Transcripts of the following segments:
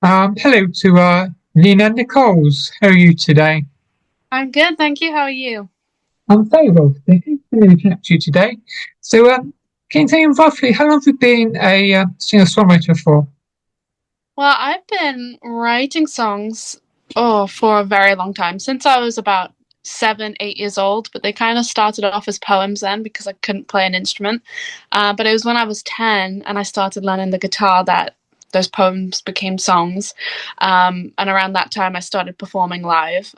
Hello to Nia Nicholls. How are you today? I'm good, thank you. How are you? I'm very well, thank you. Really connect to you today. So, can you tell me roughly how long have you been a singer-songwriter for? Well, I've been writing songs for a very long time, since I was about 7, 8 years old, but they kind of started off as poems then because I couldn't play an instrument. But it was when I was 10 and I started learning the guitar that those poems became songs. And around that time, I started performing live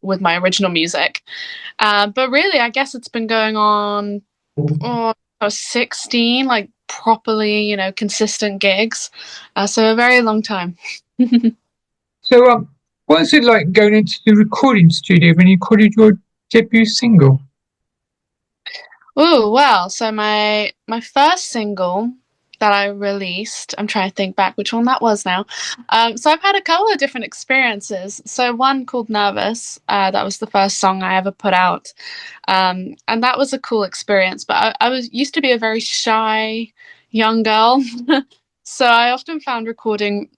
with my original music. But really, I guess it's been going on. I was 16, like properly, consistent gigs. So a very long time. So, what is it like going into the recording studio when you recorded your debut single? Oh, well, so my first single that I released, I'm trying to think back which one that was now. So I've had a couple of different experiences. So one called Nervous, that was the first song I ever put out. And that was a cool experience, but I was used to be a very shy young girl. So I often found recording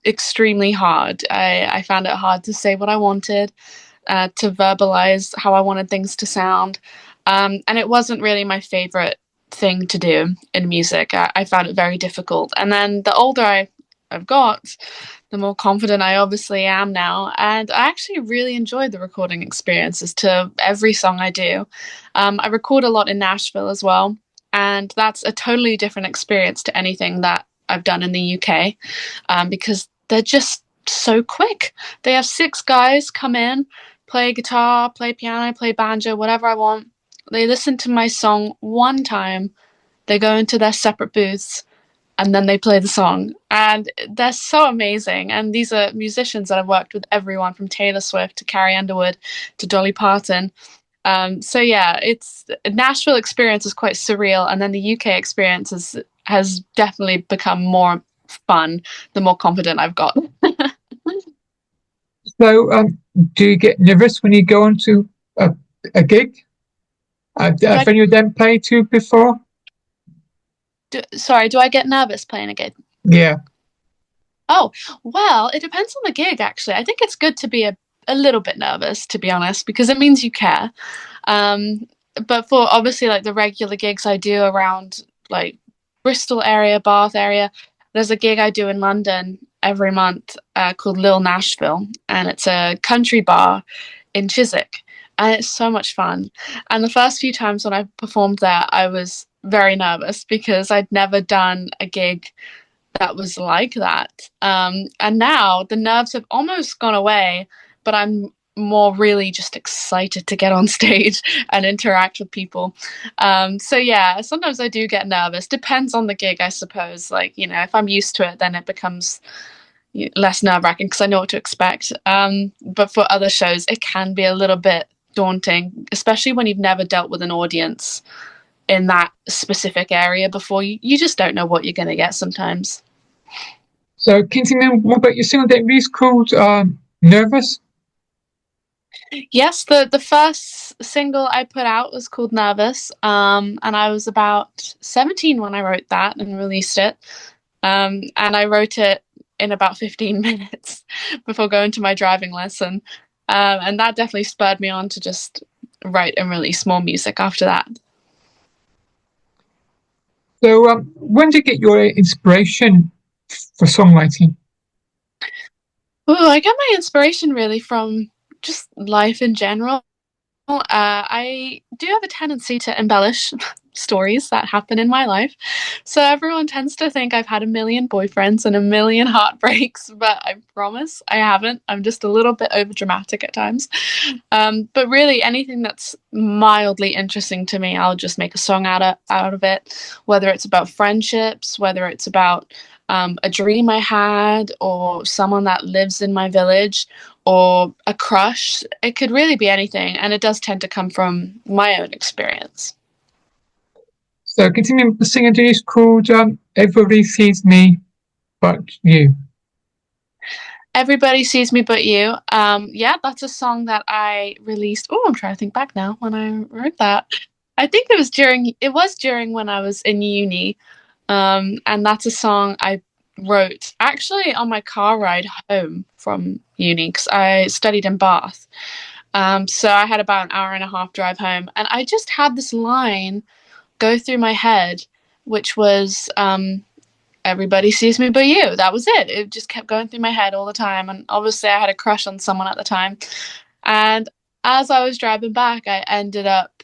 extremely hard. I found it hard to say what I wanted, to verbalize how I wanted things to sound. And it wasn't really my favorite thing to do in music. I found it very difficult. And then the older I've got, the more confident I obviously am now. And I actually really enjoyed the recording experiences to every song I do. I record a lot in Nashville as well. And that's a totally different experience to anything that I've done in the UK, because they're just so quick. They have six guys come in, play guitar, play piano, play banjo, whatever I want. They listen to my song one time, they go into their separate booths, and then they play the song. And they're so amazing. And these are musicians that I've worked with everyone from Taylor Swift to Carrie Underwood to Dolly Parton. So yeah, it's Nashville experience is quite surreal, and then the UK experience has definitely become more fun the more confident I've got. So, do you get nervous when you go onto a gig? do I Have any of them played to before? Sorry, do I get nervous playing a gig? Yeah. Oh, well, it depends on the gig, actually. I think it's good to be a little bit nervous, to be honest, because it means you care. Um, but for obviously like the regular gigs I do around like Bristol area, Bath area, there's a gig I do in London every month called Lil Nashville, and it's a country bar in Chiswick, and it's so much fun. And the first few times when I performed there, I was very nervous because I'd never done a gig that was like that. And now the nerves have almost gone away, but I'm more really just excited to get on stage and interact with people. So yeah, sometimes I do get nervous. Depends on the gig, I suppose. Like, if I'm used to it, then it becomes less nerve-wracking because I know what to expect. But for other shows, it can be a little bit daunting, especially when you've never dealt with an audience in that specific area before. You just don't know what you're going to get sometimes. So, can you tell me more about your single that release called Nervous? Yes, the first single I put out was called Nervous. And I was about 17 when I wrote that and released it. And I wrote it in about 15 minutes before going to my driving lesson. And that definitely spurred me on to just write and release more music after that. So, when did you get your inspiration for songwriting? Ooh, I get my inspiration really from just life in general. I do have a tendency to embellish stories that happen in my life. So everyone tends to think I've had a million boyfriends and a million heartbreaks, but I promise I haven't. I'm just a little bit over dramatic at times. But really, anything that's mildly interesting to me, I'll just make a song out of it, whether it's about friendships, whether it's about a dream I had, or someone that lives in my village, or a crush. It could really be anything, and it does tend to come from my own experience. So, continuing the singer is called Everybody Sees Me But You. Everybody Sees Me But You. Yeah, that's a song that I released. Oh, I'm trying to think back now when I wrote that. I think it was during when I was in uni. And that's a song I wrote actually on my car ride home from uni because I studied in Bath. So I had about an hour and a half drive home, and I just had this line go through my head, which was "Everybody sees me but you." That was it. It just kept going through my head all the time, and obviously I had a crush on someone at the time. And as I was driving back, I ended up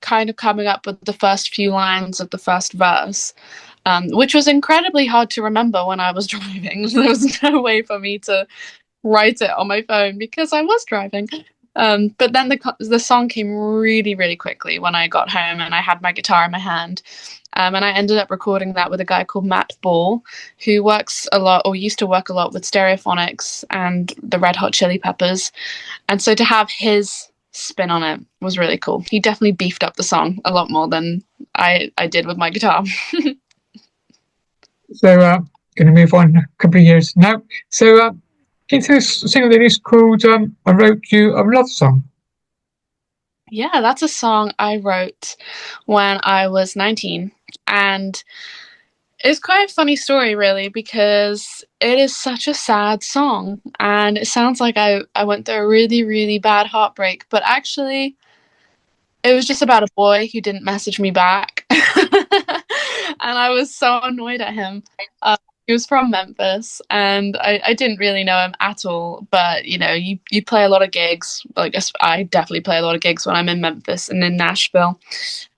kind of coming up with the first few lines of the first verse, which was incredibly hard to remember when I was driving. There was no way for me to write it on my phone because I was driving. But then the song came really, really quickly when I got home and I had my guitar in my hand. And I ended up recording that with a guy called Matt Ball, who works a lot or used to work a lot with Stereophonics and the Red Hot Chili Peppers. And so to have his spin on it was really cool. He definitely beefed up the song a lot more than I did with my guitar. So, going to move on a couple of years now. So, can you tell us a single that is called "I Wrote You a Love Song"? Yeah, that's a song I wrote when I was 19. And it's quite a funny story, really, because it is such a sad song. And it sounds like I went through a really, really bad heartbreak. But actually, it was just about a boy who didn't message me back. And I was so annoyed at him. He was from Memphis, and I didn't really know him at all. But you play a lot of gigs. Like I definitely play a lot of gigs when I'm in Memphis and in Nashville,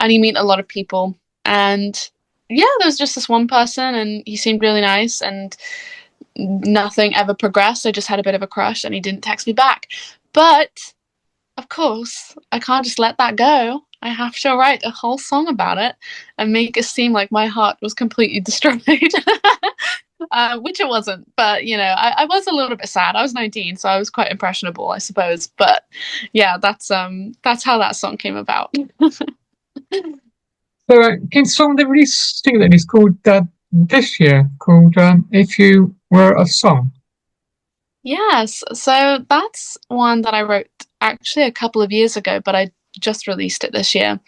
and you meet a lot of people. And yeah, there was just this one person, and he seemed really nice, and nothing ever progressed. I just had a bit of a crush, and he didn't text me back. But of course, I can't just let that go. I have to write a whole song about it and make it seem like my heart was completely destroyed, which it wasn't. But I was a little bit sad. I was 19, so I was quite impressionable, I suppose. But yeah, that's how that song came about. So, can song that released single that is called this year called "If You Were a Song"? Yes, so that's one that I wrote actually a couple of years ago, but I just released it this year.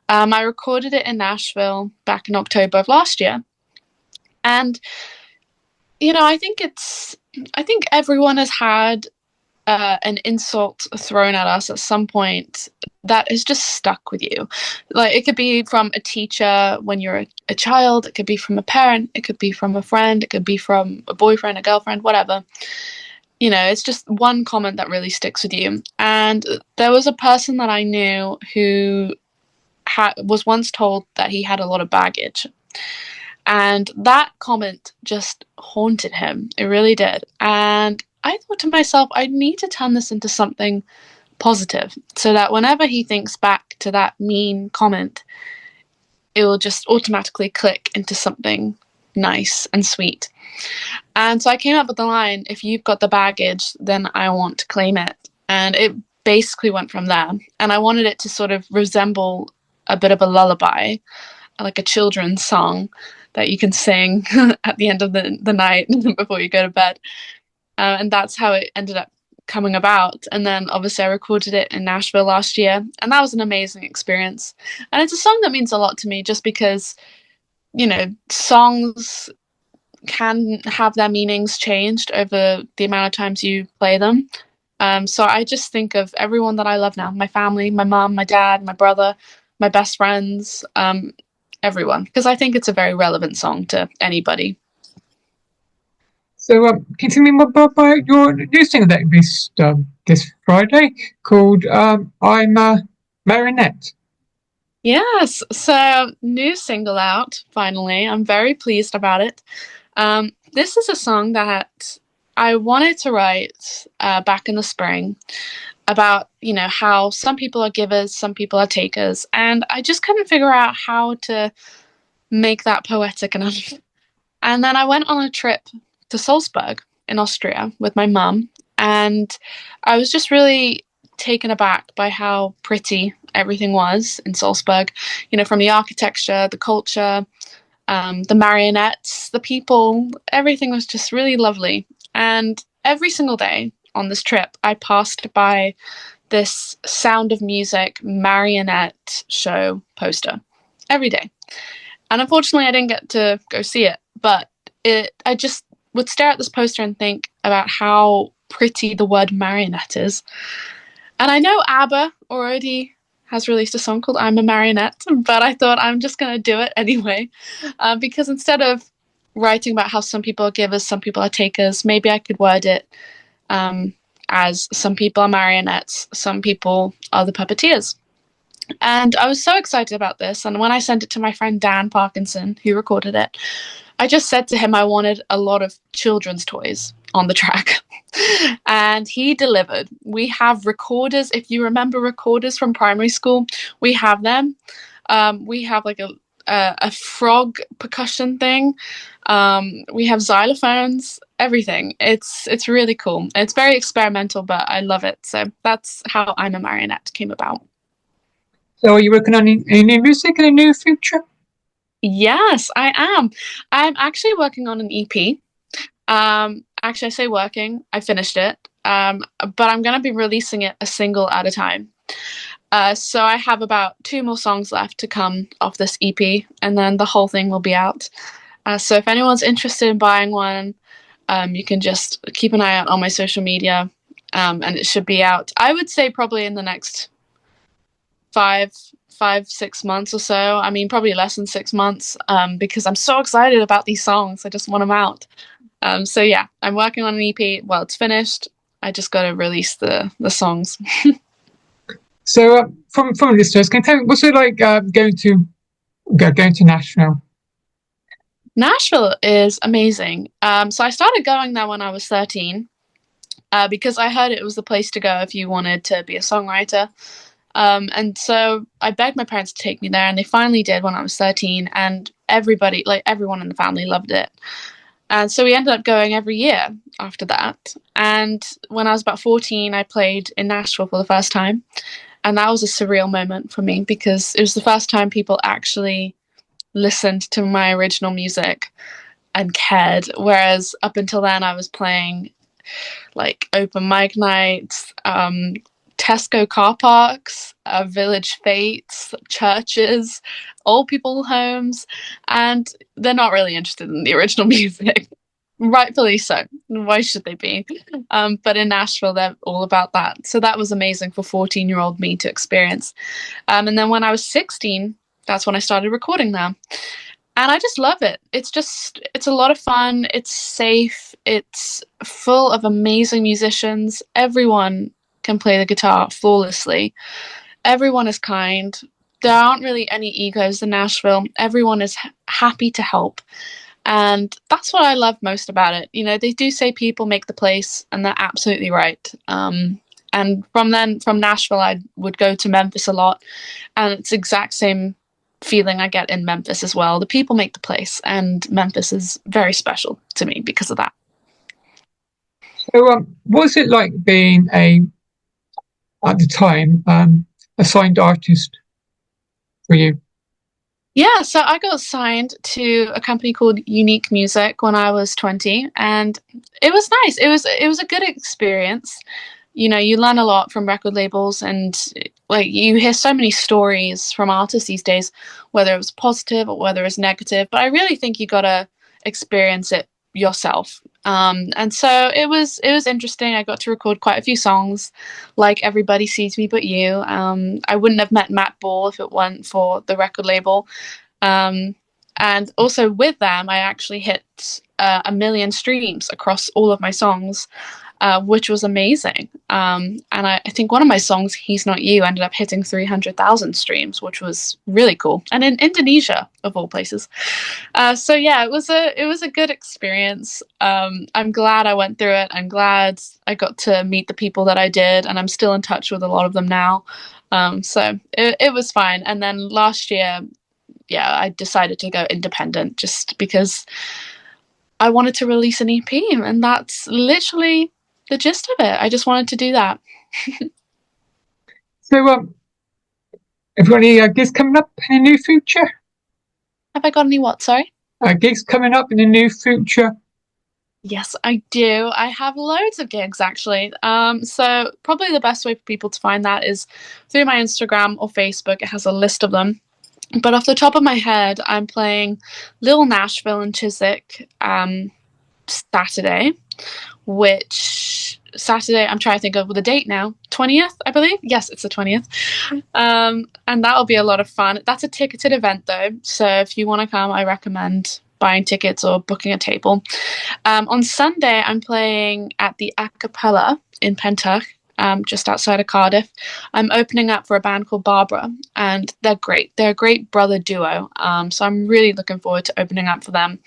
I recorded it in Nashville back in October of last year. And I think everyone has had an insult thrown at us at some point that has just stuck with you. Like it could be from a teacher when you're a child, it could be from a parent, it could be from a friend, it could be from a boyfriend, a girlfriend, whatever. It's just one comment that really sticks with you. And there was a person that I knew who was once told that he had a lot of baggage. And that comment just haunted him. It really did. And I thought to myself, I need to turn this into something positive so that whenever he thinks back to that mean comment, it will just automatically click into something nice and sweet. And so I came up with the line, "If you've got the baggage, then I want to claim it." And it basically went from there. And I wanted it to sort of resemble a bit of a lullaby, like a children's song that you can sing at the end of the night before you go to bed. And that's how it ended up coming about. And then obviously I recorded it in Nashville last year, and that was an amazing experience. And it's a song that means a lot to me just because, songs can have their meanings changed over the amount of times you play them. So I just think of everyone that I love now, my family, my mom, my dad, my brother, my best friends, everyone, because I think it's a very relevant song to anybody. So, can you tell me more about your new single that released this Friday called "I'm a Marionette"? Yes, so new single out, finally. I'm very pleased about it. This is a song that I wanted to write back in the spring about, how some people are givers, some people are takers, and I just couldn't figure out how to make that poetic enough. And then I went on a trip to Salzburg in Austria with my mum, and I was just really taken aback by how pretty everything was in Salzburg, from the architecture, the culture, the marionettes, the people, everything was just really lovely. And every single day on this trip, I passed by this Sound of Music marionette show poster every day. And unfortunately, I didn't get to go see it, but I just would stare at this poster and think about how pretty the word marionette is. And I know ABBA already has released a song called I'm A Marionette, but I thought I'm just going to do it anyway. Because instead of writing about how some people are givers, some people are takers, maybe I could word it um, as some people are marionettes, some people are the puppeteers. And I was so excited about this. And when I sent it to my friend Dan Parkinson, who recorded it, I just said to him I wanted a lot of children's toys on the track. And he delivered. We have recorders. If you remember recorders from primary school, we have them. We have like a frog percussion thing. We have xylophones, everything. It's really cool. It's very experimental, but I love it. So that's how I'm a Marionette came about. So are you working on any new music in the near future? Yes, I am. I'm actually working on an EP. Actually, I say working. I finished it. But I'm gonna be releasing it a single at a time. So I have about two more songs left to come off this EP, and then the whole thing will be out. So if anyone's interested in buying one, you can just keep an eye out on my social media, and it should be out. I would say probably in the next 6 months or so. I mean, probably less than 6 months, because I'm so excited about these songs. I just want them out. So yeah, I'm working on an EP. Well, it's finished. I just got to release the songs. So from listeners, can you tell me what's it like going to Nashville? Nashville is amazing. So I started going there when I was 13, because I heard it was the place to go if you wanted to be a songwriter. And so I begged my parents to take me there, and they finally did when I was 13. And everybody, like everyone in the family, loved it. And so we ended up going every year after that. And when I was about 14, I played in Nashville for the first time. And that was a surreal moment for me because it was the first time people actually listened to my original music and cared. Whereas up until then, I was playing like open mic nights, Tesco car parks, village fetes, churches, old people homes, and they're not really interested in the original music. Rightfully so. Why should they be? But in Nashville, they're all about that. So that was amazing for 14-year-old me to experience. And then when I was 16, that's when I started recording them. And I just love it. It's a lot of fun. It's safe. It's full of amazing musicians. Everyone can play the guitar flawlessly. Everyone is kind. There aren't really any egos in Nashville. Everyone is happy to help. And that's what I love most about it. You know, they do say people make the place, and they're absolutely right. And from Nashville, I would go to Memphis a lot, and it's the exact same feeling I get in Memphis as well. The people make the place, and Memphis is very special to me because of that. So what was it like being at the time a signed artist for you? Yeah, so I got signed to a company called Unique Music when I was 20, and it was nice. It was a good experience. You know, you learn a lot from record labels, and like you hear so many stories from artists these days, whether it was positive or whether it's negative. But I really think you gotta experience it yourself. And so it was interesting. I got to record quite a few songs, like Everybody Sees Me But You. I wouldn't have met Matt Ball if it weren't for the record label. Um, and also with them, I actually hit 1 million streams across all of my songs, which was amazing. And I think one of my songs, He's Not You, ended up hitting 300,000 streams, which was really cool. And in Indonesia, of all places. So yeah, it was a good experience. I'm glad I went through it. I'm glad I got to meet the people that I did, and I'm still in touch with a lot of them now. So it was fine. And then last year, yeah, I decided to go independent just because I wanted to release an EP, and that's literally the gist of it. I just wanted to do that. So have you got any gigs coming up in the near future? Have I got any what? Sorry? Gigs coming up in the near future? Yes, I do. I have loads of gigs actually. So probably the best way for people to find that is through my Instagram or Facebook. It has a list of them. But off the top of my head, I'm playing Little Nashville in Chiswick Saturday, which Saturday, I'm trying to think of the date now. 20th, I believe. Yes, it's the 20th. And that'll be a lot of fun. That's a ticketed event though. So if you want to come, I recommend buying tickets or booking a table. On Sunday, I'm playing at the A Cappella in Pentuck, just outside of Cardiff. I'm opening up for a band called Barbara, and they're great. They're a great brother duo. So I'm really looking forward to opening up for them.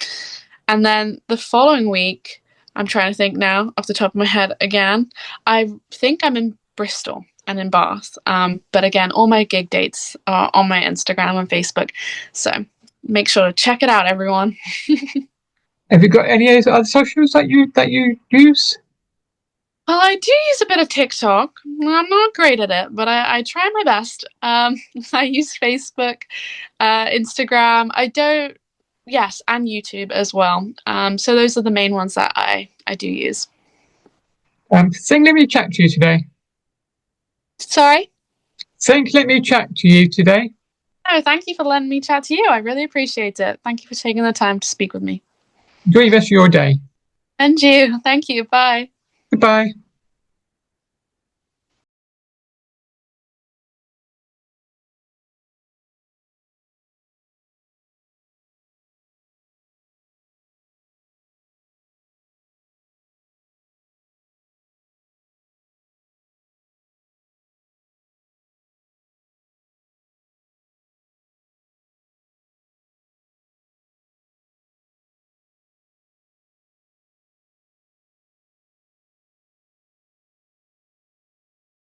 And then the following week, I'm trying to think now off the top of my head again. I think I'm in Bristol and in Bath. But again, all my gig dates are on my Instagram and Facebook. So make sure to check it out, everyone. Have you got any other socials that you use? Well, I do use a bit of TikTok. I'm not great at it, but I try my best. I use Facebook, Instagram. I don't, yes, and YouTube as well. So those are the main ones that I do use. Think let me chat to you today. Sorry? Think let me chat to you today. No, thank you for letting me chat to you. I really appreciate it. Thank you for taking the time to speak with me. Enjoy the rest of your day. And you. Thank you. Bye. Goodbye.